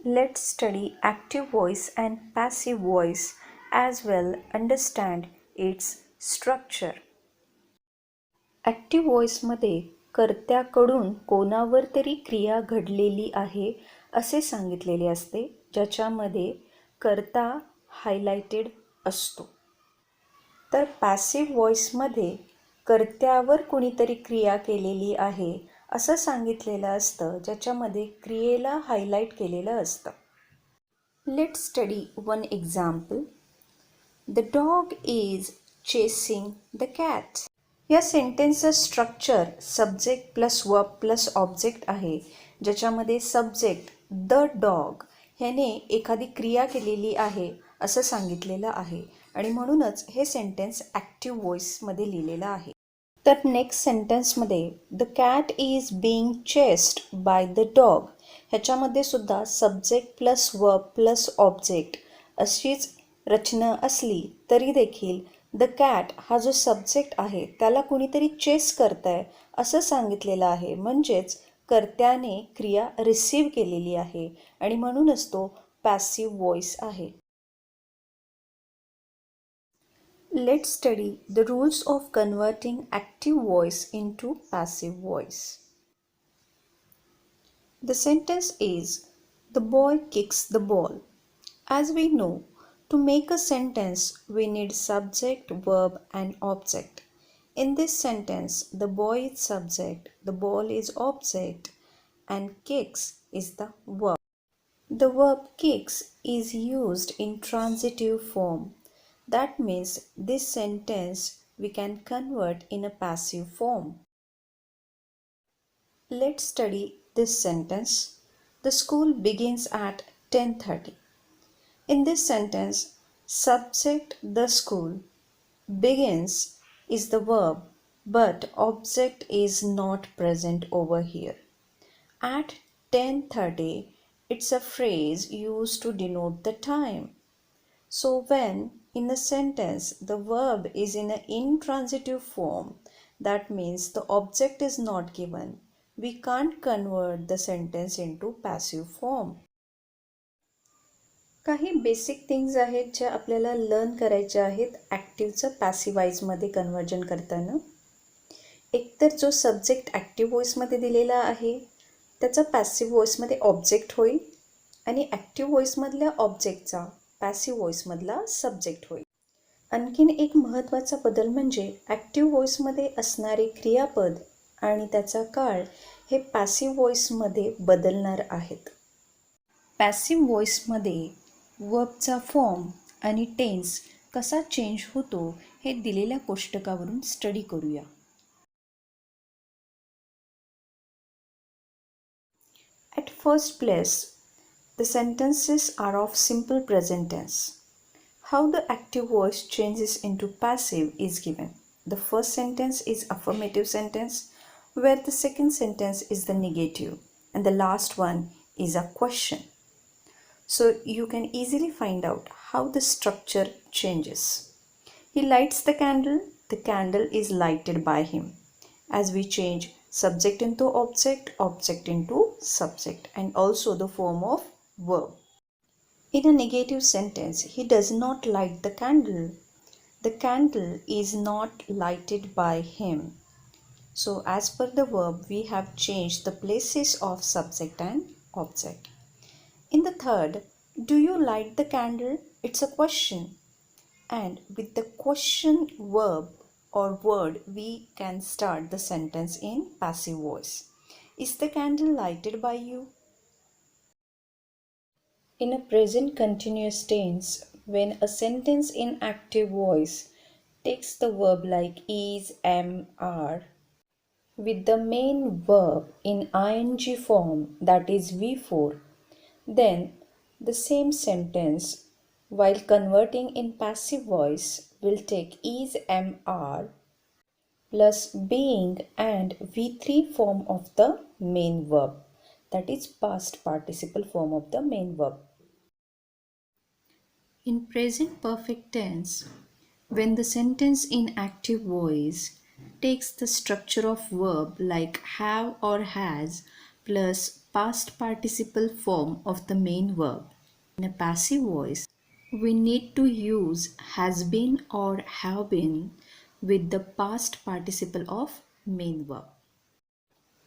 Let's study active voice and passive voice as well understand its structure. Active व्हॉइसमध्ये कर्त्याकडून कोणावर तरी क्रिया घडलेली आहे असे सांगितलेले असते, ज्याच्यामध्ये कर्ता हायलाइटेड असतो. तर पॅसिव्ह व्हॉइसमध्ये कर्त्यावर कुणीतरी क्रिया केलेली आहे असं सांगितलेलं असतं, ज्याच्यामध्ये क्रियेला हायलाइट केलेलं असतं. Let's study one example. The dog is chasing the cat. या सेंटेन्सचं structure subject plus verb plus object आहे, ज्याच्यामध्ये सब्जेक्ट द डॉग ह्याने एखादी क्रिया केलेली आहे असं सांगितलेलं आहे आणि म्हणूनच हे सेंटेन्स ॲक्टिव्ह व्हॉइसमध्ये लिहिलेलं आहे. तर नेक्स्ट सेंटेन्समध्ये the cat is being chased by the dog ह्याच्यामध्ये सुद्धा subject plus verb plus object अशीच रचना असली तरी देखील द कॅट हा जो सब्जेक्ट आहे त्याला कुणीतरी चेस करतंय असं सांगितलेलं आहे, म्हणजेच कर्त्याने क्रिया रिसीव्ह केलेली आहे आणि म्हणूनच तो पॅसिव्ह व्हॉइस आहे. Let's study the rules of converting active voice into passive voice. The sentence is, the boy kicks the ball. As we know, to make a sentence, we need subject, verb, and object. In this sentence, the boy is subject, the ball is object, and kicks is the verb. The verb kicks is used in transitive form. That means this sentence we can convert in a passive form. Let's study this sentence. The school begins at 10:30. In this sentence, subject the school, begins is the verb, but object is not present over here. At 10:30, it's a phrase used to denote the time. So when in a sentence the verb is in an intransitive form, that means the object is not given, we can't convert the sentence into passive form. काही basic things आहेत ज्या आपल्याला learn करायच्या आहेत ॲक्टिव्हचं पॅसिवाईजमध्ये conversion करताना. एकतर जो subject active व्हॉइसमध्ये दिलेला आहे त्याचा पॅसिव्ह व्हॉइसमध्ये ऑब्जेक्ट होईल आणि ॲक्टिव्ह व्हॉइसमधल्या ऑब्जेक्टचा पॅसिव्ह व्हॉइसमधला सब्जेक्ट होईल. आणखीन एक महत्त्वाचा बदल म्हणजे ॲक्टिव्ह व्हॉइसमध्ये असणारे क्रियापद आणि त्याचा काळ हे पॅसिव्ह व्हॉइसमध्ये बदलणार आहेत. पॅसिव्ह व्हॉइसमध्ये वर्बचा फॉर्म आणि टेन्स कसा चेंज होतो हे दिलेल्या कोष्टकावरून स्टडी करूया. At first place, the sentences are of simple present tense. How the active voice changes into passive is given. The first sentence is affirmative sentence, where the second sentence is the negative, and the last one is a question. So you can easily find out how the structure changes. He lights the candle is lighted by him. As we change subject into object, object into subject, and also the form of verb. In a negative sentence, he does not light the candle. The candle is not lighted by him. So as per the verb, we have changed the places of subject and object. In the third, do you light the candle? It's a question. And with the question verb or word, we can start the sentence in passive voice. Is the candle lighted by you? In a present continuous tense, when a sentence in active voice takes the verb like is, am, are, with the main verb in ing form, that is V4, then the same sentence, while converting in passive voice, will take is, am, are plus being and V3 form of the main verb, that is past participle form of the main verb. In present perfect tense, when the sentence in active voice takes the structure of verb like have or has plus past participle form of the main verb. In a passive voice, we need to use has been or have been with the past participle of main verb.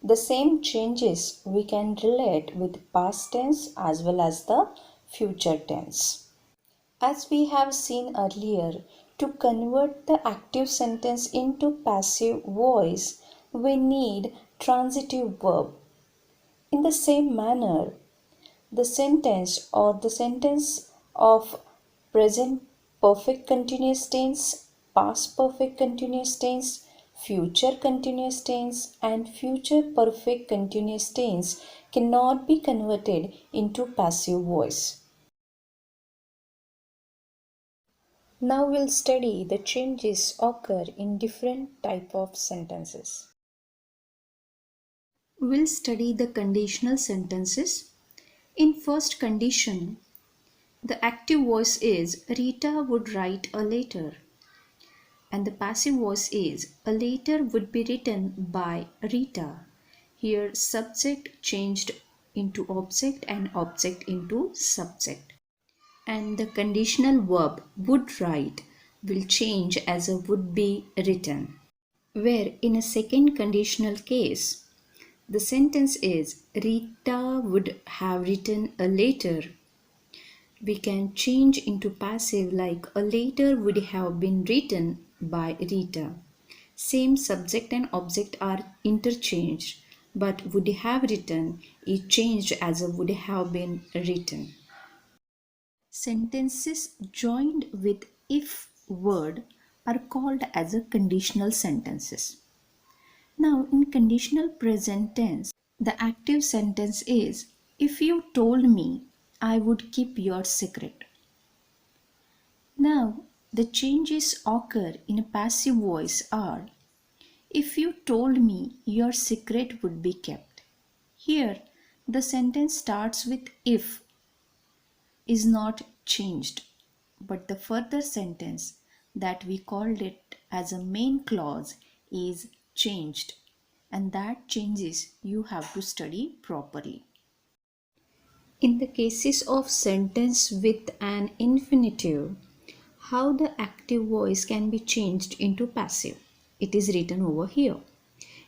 The same changes we can relate with past tense as well as the future tense. As we have seen earlier, to convert the active sentence into passive voice, we need transitive verb. In the same manner, the sentence or the sentence of present perfect continuous tense, past perfect continuous tense, future continuous tense, and future perfect continuous tense cannot be converted into passive voice. Now we'll study the changes occur in different type of sentences. We'll study the conditional sentences. In first condition, the active voice is Rita would write a letter, and the passive voice is a letter would be written by Rita. Here subject changed into object and object into subject. And the conditional verb would write will change as a would be written. Where in a second conditional case, the sentence is Rita would have written a letter, we can change into passive like a letter would have been written by Rita. Same subject and object are interchanged, but would have written is changed as a would have been written. Sentences joined with if word are called as a conditional sentences. Now in conditional present tense, the active sentence is if you told me I would keep your secret. Now, the changes occur in a passive voice are if you told me your secret would be kept. Here, the sentence starts with if is not changed, but the further sentence that we called it as a main clause is changed, and that changes you have to study properly. In the cases of sentence with an infinitive, how the active voice can be changed into passive. It is written over here.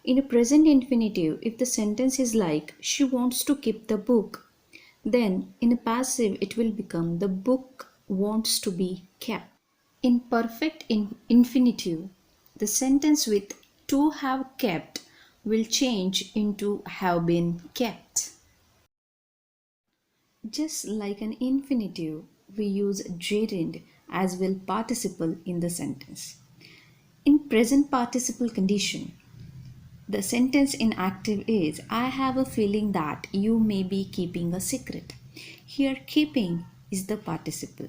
In a present infinitive, if the sentence is like, she wants to keep the book, then in a passive it will become the book wants to be kept. In perfect infinitive, the sentence with to have kept will change into have been kept. Just like an infinitive, we use gerund as well participle in the sentence. In present participle condition, the sentence in active is I have a feeling that you may be keeping a secret. Here keeping is the participle.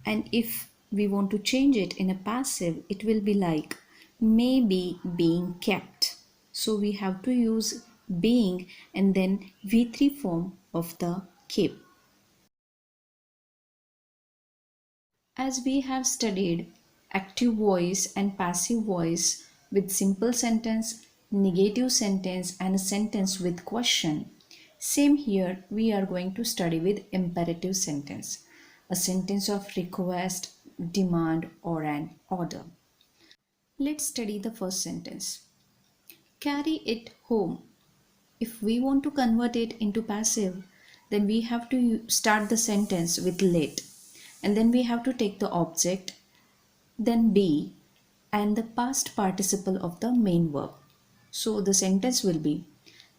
And if we want to change it in a passive, it will be like may be being kept. So we have to use being and then V3 form of the keep. As we have studied active voice and passive voice with simple sentence, negative sentence and a sentence with question, same here we are going to study with imperative sentence, a sentence of request, demand or an order. Let's study the first sentence. Carry it home. If we want to convert it into passive, then we have to start the sentence with let, and then we have to take the object, then be, and the past participle of the main verb. So the sentence will be,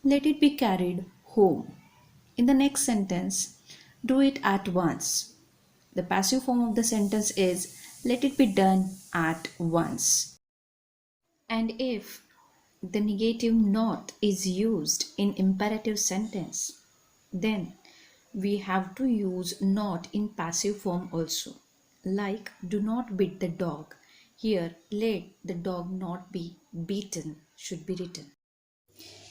let it be carried home. In the next sentence, do it at once. The passive form of the sentence is, let it be done at once. And if the negative not is used in imperative sentence, then we have to use not in passive form also. Like do not beat the dog. Here let the dog not be beaten should be written.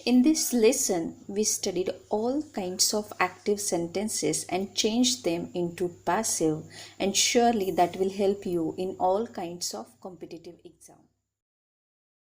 In this lesson, we studied all kinds of active sentences and changed them into passive, and surely that will help you in all kinds of competitive exam.